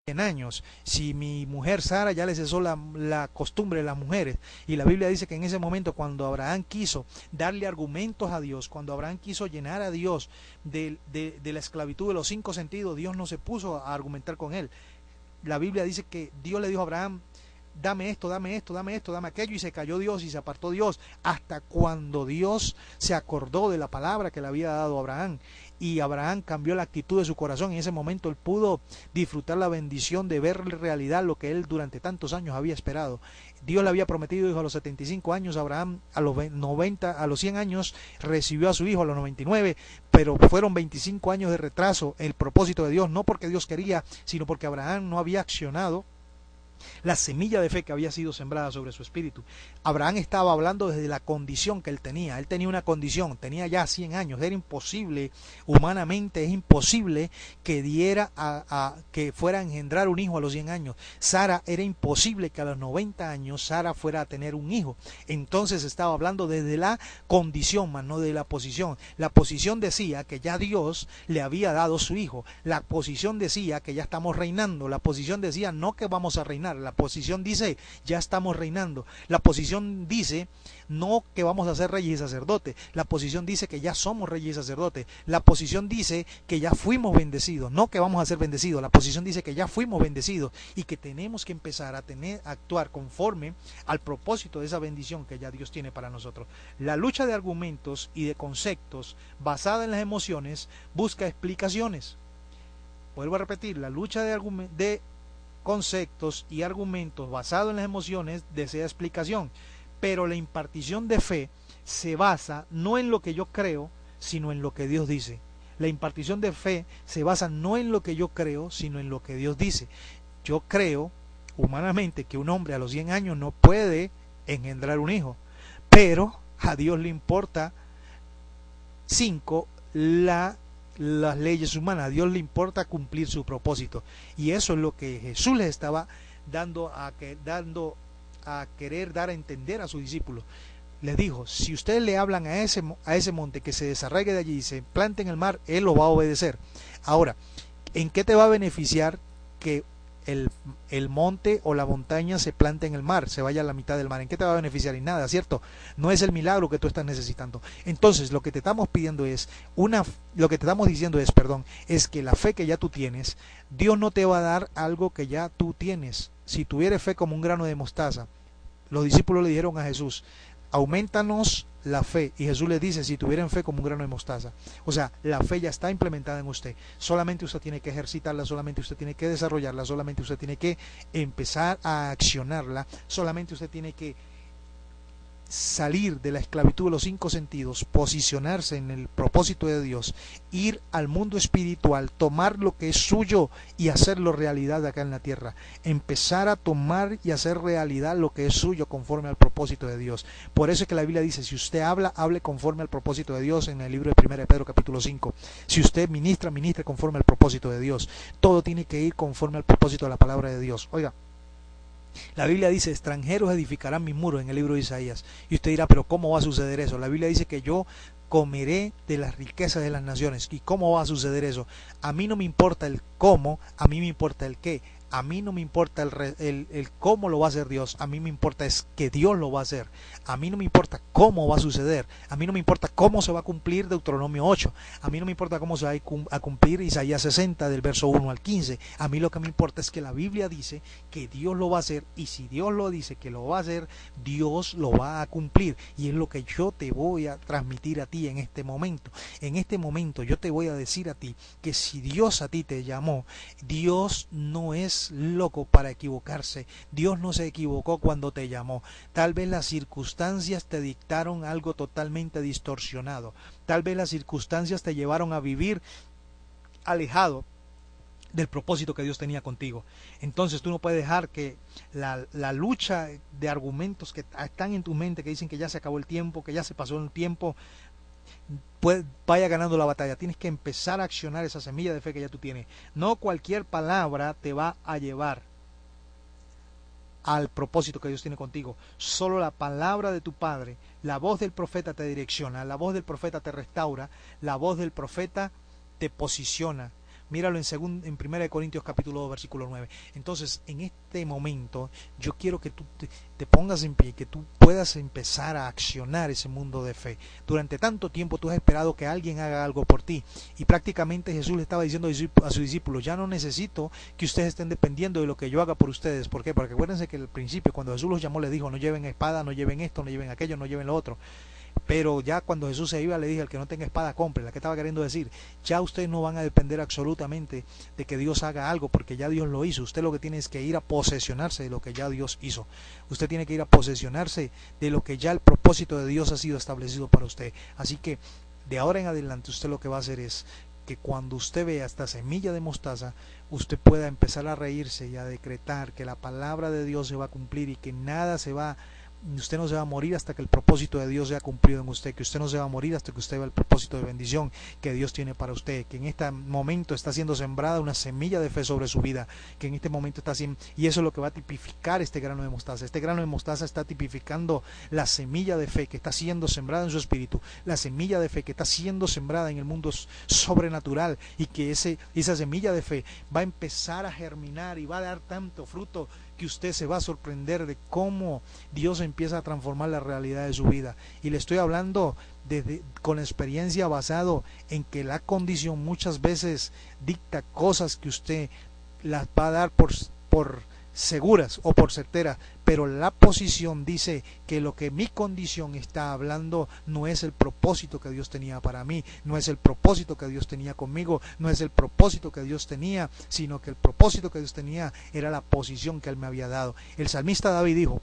100 años. Si mi mujer Sara ya le cesó la costumbre de las mujeres, y la Biblia dice que en ese momento, cuando Abraham quiso darle argumentos a Dios, cuando Abraham quiso llenar a Dios de la esclavitud de los 5 sentidos, Dios no se puso a argumentar con él. La Biblia dice que Dios le dijo a Abraham: dame esto, dame esto, dame esto, dame aquello, y se cayó Dios y se apartó Dios, hasta cuando Dios se acordó de la palabra que le había dado a Abraham, y Abraham cambió la actitud de su corazón. En ese momento él pudo disfrutar la bendición de ver en realidad lo que él durante tantos años había esperado. Dios le había prometido, dijo, a los 75 años. Abraham a los 90, a los 100 años recibió a su hijo, a los 99, pero fueron 25 años de retraso el propósito de Dios, no porque Dios quería, sino porque Abraham no había accionado la semilla de fe que había sido sembrada sobre su espíritu. Abraham estaba hablando desde la condición que él tenía una condición, tenía ya 100 años, era imposible, humanamente es imposible que que fuera a engendrar un hijo a los 100 años. Sara, era imposible que a los 90 años Sara fuera a tener un hijo. Entonces estaba hablando desde la condición, más no de la posición. La posición decía que ya Dios le había dado su hijo, la posición decía que ya estamos reinando, la posición decía no que vamos a reinar, la posición dice ya estamos reinando, la posición dice no que vamos a ser reyes y sacerdotes, la posición dice que ya somos reyes y sacerdotes, la posición dice que ya fuimos bendecidos, no que vamos a ser bendecidos, la posición dice que ya fuimos bendecidos y que tenemos que empezar a actuar conforme al propósito de esa bendición que ya Dios tiene para nosotros. La lucha de argumentos y de conceptos basada en las emociones busca explicaciones. Vuelvo a repetir, la lucha de conceptos y argumentos basados en las emociones desea explicación, pero la impartición de fe se basa no en lo que yo creo, sino en lo que Dios dice. La impartición de fe se basa no en lo que yo creo, sino en lo que Dios dice. Yo creo humanamente que un hombre a los 100 años no puede engendrar un hijo, pero a Dios le importa 5 las leyes humanas. A Dios le importa cumplir su propósito, y eso es lo que Jesús les estaba dando a querer dar a entender a sus discípulos. Les dijo: si ustedes le hablan a ese monte que se desarraigue de allí y se plante en el mar, él lo va a obedecer. Ahora, ¿en qué te va a beneficiar que el monte o la montaña se plante en el mar, se vaya a la mitad del mar? ¿En qué te va a beneficiar? En nada, ¿cierto? No es el milagro que tú estás necesitando. Entonces, lo que te estamos pidiendo es lo que te estamos diciendo es, es que la fe que ya tú tienes, Dios no te va a dar algo que ya tú tienes. Si tuvieres fe como un grano de mostaza, los discípulos le dijeron a Jesús: aumentanos la fe, y Jesús les dice: si tuvieran fe como un grano de mostaza. O sea, la fe ya está implementada en usted, solamente usted tiene que ejercitarla, solamente usted tiene que desarrollarla, solamente usted tiene que empezar a accionarla, solamente usted tiene que salir de la esclavitud de los 5 sentidos, posicionarse en el propósito de Dios, ir al mundo espiritual, tomar lo que es suyo y hacerlo realidad acá en la tierra, empezar a tomar y hacer realidad lo que es suyo conforme al propósito de Dios. Por eso es que la Biblia dice: si usted habla, hable conforme al propósito de Dios, en el libro de 1 de Pedro capítulo 5. Si usted ministra, ministre conforme al propósito de Dios. Todo tiene que ir conforme al propósito de la palabra de Dios. Oiga, la Biblia dice: extranjeros edificarán mis muros, en el libro de Isaías. Y usted dirá: pero ¿cómo va a suceder eso? La Biblia dice que yo comeré de las riquezas de las naciones. ¿Y cómo va a suceder eso? A mí no me importa el cómo, a mí me importa el qué. A mí no me importa el cómo lo va a hacer Dios, a mí me importa es que Dios lo va a hacer. A mí no me importa cómo va a suceder, a mí no me importa cómo se va a cumplir Deuteronomio 8, a mí no me importa cómo se va a cumplir Isaías 60 del verso 1 al 15. A mí lo que me importa es que la Biblia dice que Dios lo va a hacer, y si Dios lo dice que lo va a hacer, Dios lo va a cumplir, y es lo que yo te voy a transmitir a ti en este momento. En este momento yo te voy a decir a ti que si Dios a ti te llamó, Dios no es loco para equivocarse. Dios no se equivocó cuando te llamó. Tal vez las circunstancias te dictaron algo totalmente distorsionado. Tal vez las circunstancias te llevaron a vivir alejado del propósito que Dios tenía contigo. Entonces tú no puedes dejar que la lucha de argumentos que están en tu mente, que dicen que ya se acabó el tiempo, que ya se pasó el tiempo, pues vaya ganando la batalla. Tienes que empezar a accionar esa semilla de fe que ya tú tienes. No cualquier palabra te va a llevar al propósito que Dios tiene contigo. Solo la palabra de tu Padre, la voz del profeta te direcciona, la voz del profeta te restaura, la voz del profeta te posiciona. Míralo en 1 Corintios capítulo 2 versículo 9. Entonces, en este momento, yo quiero que tú te pongas en pie, que tú puedas empezar a accionar ese mundo de fe. Durante tanto tiempo tú has esperado que alguien haga algo por ti, y prácticamente Jesús le estaba diciendo a sus discípulos, ya no necesito que ustedes estén dependiendo de lo que yo haga por ustedes. ¿Por qué? Porque acuérdense que al principio, cuando Jesús los llamó, les dijo, no lleven espada, no lleven esto, no lleven aquello, no lleven lo otro. Pero ya cuando Jesús se iba, le dije, al que no tenga espada, compre. ¿La que estaba queriendo decir? Ya ustedes no van a depender absolutamente de que Dios haga algo, porque ya Dios lo hizo. Usted lo que tiene es que ir a posesionarse de lo que ya Dios hizo. Usted tiene que ir a posesionarse de lo que ya el propósito de Dios ha sido establecido para usted. Así que de ahora en adelante usted lo que va a hacer es que cuando usted vea esta semilla de mostaza, usted pueda empezar a reírse y a decretar que la palabra de Dios se va a cumplir y que nada se va, usted no se va a morir hasta que el propósito de Dios sea cumplido en usted, que usted no se va a morir hasta que usted vea el propósito de bendición que Dios tiene para usted, que en este momento está siendo sembrada una semilla de fe sobre su vida, que en este momento está haciendo, y eso es lo que va a tipificar este grano de mostaza. Este grano de mostaza está tipificando la semilla de fe que está siendo sembrada en su espíritu, la semilla de fe que está siendo sembrada en el mundo sobrenatural, y que esa semilla de fe va a empezar a germinar y va a dar tanto fruto que usted se va a sorprender de cómo Dios empieza a transformar la realidad de su vida. Y le estoy hablando con experiencia, basado en que la condición muchas veces dicta cosas que usted las va a dar por seguras o por certeras, pero la posición dice que lo que mi condición está hablando no es el propósito que Dios tenía para mí, no es el propósito que Dios tenía conmigo, no es el propósito que Dios tenía, sino que el propósito que Dios tenía era la posición que Él me había dado. El salmista David dijo,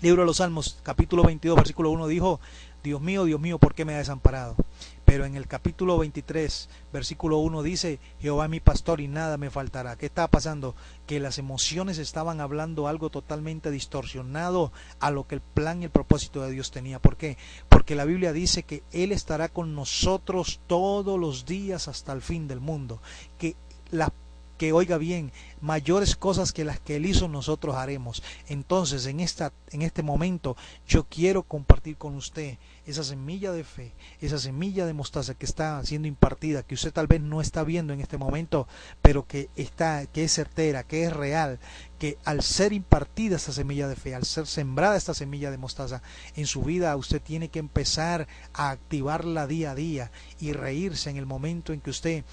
libro de los Salmos, capítulo 22, versículo 1, dijo, Dios mío, ¿por qué me ha desamparado? Pero en el capítulo 23, versículo 1 dice, Jehová es mi pastor y nada me faltará. ¿Qué estaba pasando? Que las emociones estaban hablando algo totalmente distorsionado a lo que el plan y el propósito de Dios tenía. ¿Por qué? Porque la Biblia dice que Él estará con nosotros todos los días hasta el fin del mundo. Que oiga bien, mayores cosas que las que Él hizo nosotros haremos. Entonces en este momento yo quiero compartir con usted esa semilla de fe, esa semilla de mostaza que está siendo impartida, que usted tal vez no está viendo en este momento, pero que es certera, que es real, que al ser impartida esta semilla de fe, al ser sembrada esta semilla de mostaza en su vida, usted tiene que empezar a activarla día a día y reírse en el momento en que usted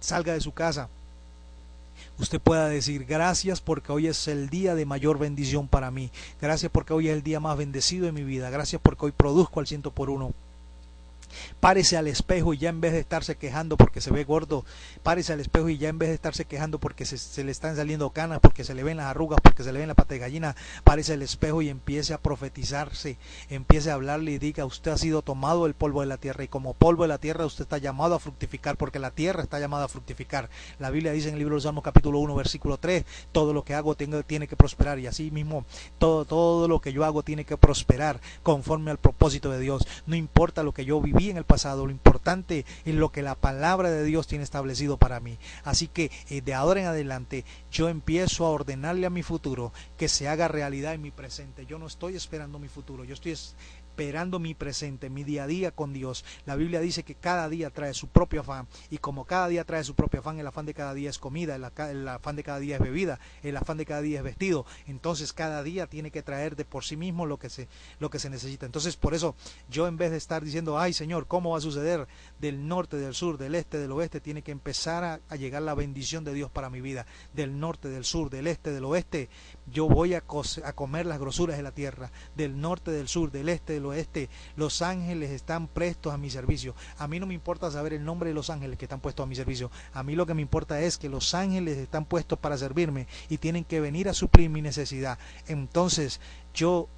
salga de su casa. Usted pueda decir, gracias porque hoy es el día de mayor bendición para mí, gracias porque hoy es el día más bendecido de mi vida, gracias porque hoy produzco al 100%. Párese al espejo y ya en vez de estarse quejando porque se ve gordo, párese al espejo y ya en vez de estarse quejando porque se le están saliendo canas, porque se le ven las arrugas, porque se le ven la pata de gallina, párese al espejo y empiece a profetizarse, empiece a hablarle y diga, usted ha sido tomado del polvo de la tierra y como polvo de la tierra usted está llamado a fructificar, porque la tierra está llamada a fructificar. La Biblia dice en el libro de los Salmos capítulo 1 versículo 3, todo lo que hago tiene que prosperar, y así mismo todo lo que yo hago tiene que prosperar conforme al propósito de Dios. No importa lo que yo viví en el pasado, lo importante es lo que la palabra de Dios tiene establecido para mí. Así que de ahora en adelante yo empiezo a ordenarle a mi futuro que se haga realidad en mi presente. Yo no estoy esperando mi futuro, yo estoy esperando mi presente, mi día a día con Dios. La Biblia dice que cada día trae su propio afán, y como cada día trae su propio afán, el afán de cada día es comida, el afán de cada día es bebida, el afán de cada día es vestido. Entonces cada día tiene que traer de por sí mismo lo que se necesita. Entonces por eso yo, en vez de estar diciendo, ay Señor, ¿cómo va a suceder? Del norte, del sur, del este, del oeste, tiene que empezar a llegar la bendición de Dios para mi vida. Del norte, del sur, del este, del oeste, yo voy a comer las grosuras de la tierra. Del norte, del sur, del este, del oeste, los ángeles están prestos a mi servicio. A mí no me importa saber el nombre de los ángeles que están puestos a mi servicio. A mí lo que me importa es que los ángeles están puestos para servirme y tienen que venir a suplir mi necesidad. Entonces yo,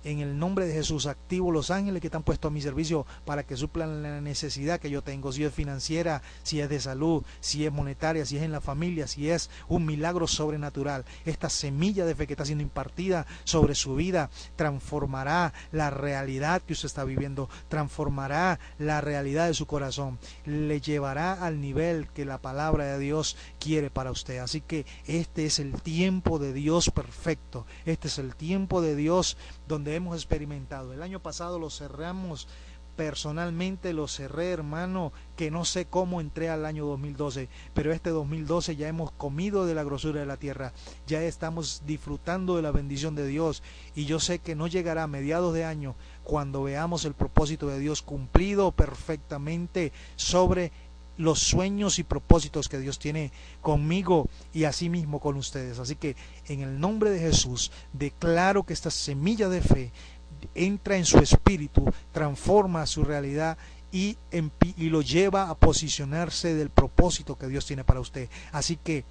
en el nombre de Jesús, activo los ángeles que están puestos a mi servicio para que suplan la necesidad que yo tengo, si es financiera, si es de salud, si es monetaria, si es en la familia, si es un milagro sobrenatural. Esta semilla de fe que está siendo impartida sobre su vida transformará la realidad que usted está viviendo, transformará la realidad de su corazón, le llevará al nivel que la palabra de Dios quiere para usted. Así que este es el tiempo de Dios perfecto, este es el tiempo de Dios donde hemos experimentado. El año pasado lo cerramos Personalmente lo cerré, hermano, que no sé cómo entré al año 2012, pero este 2012 ya hemos comido de la grosura de la tierra, ya estamos disfrutando de la bendición de Dios, y yo sé que no llegará a mediados de año cuando veamos el propósito de Dios cumplido perfectamente sobre los sueños y propósitos que Dios tiene conmigo y asimismo con ustedes. Así que en el nombre de Jesús declaro que esta semilla de fe entra en su espíritu, transforma su realidad y lo lleva a posicionarse del propósito que Dios tiene para usted. Así que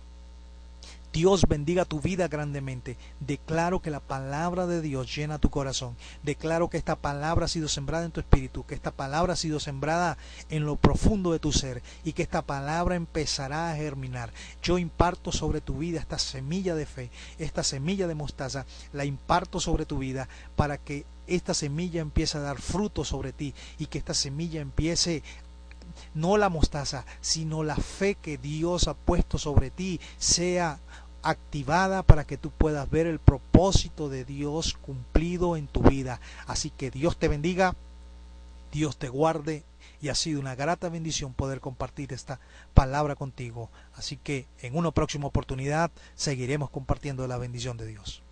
Dios bendiga tu vida grandemente. Declaro que la palabra de Dios llena tu corazón. Declaro que esta palabra ha sido sembrada en tu espíritu, que esta palabra ha sido sembrada en lo profundo de tu ser y que esta palabra empezará a germinar. Yo imparto sobre tu vida esta semilla de fe, esta semilla de mostaza, la imparto sobre tu vida para que esta semilla empiece a dar fruto sobre ti y que esta semilla empiece, no la mostaza, sino la fe que Dios ha puesto sobre ti, sea activada para que tú puedas ver el propósito de Dios cumplido en tu vida. Así que Dios te bendiga, Dios te guarde, y ha sido una grata bendición poder compartir esta palabra contigo. Así que en una próxima oportunidad seguiremos compartiendo la bendición de Dios.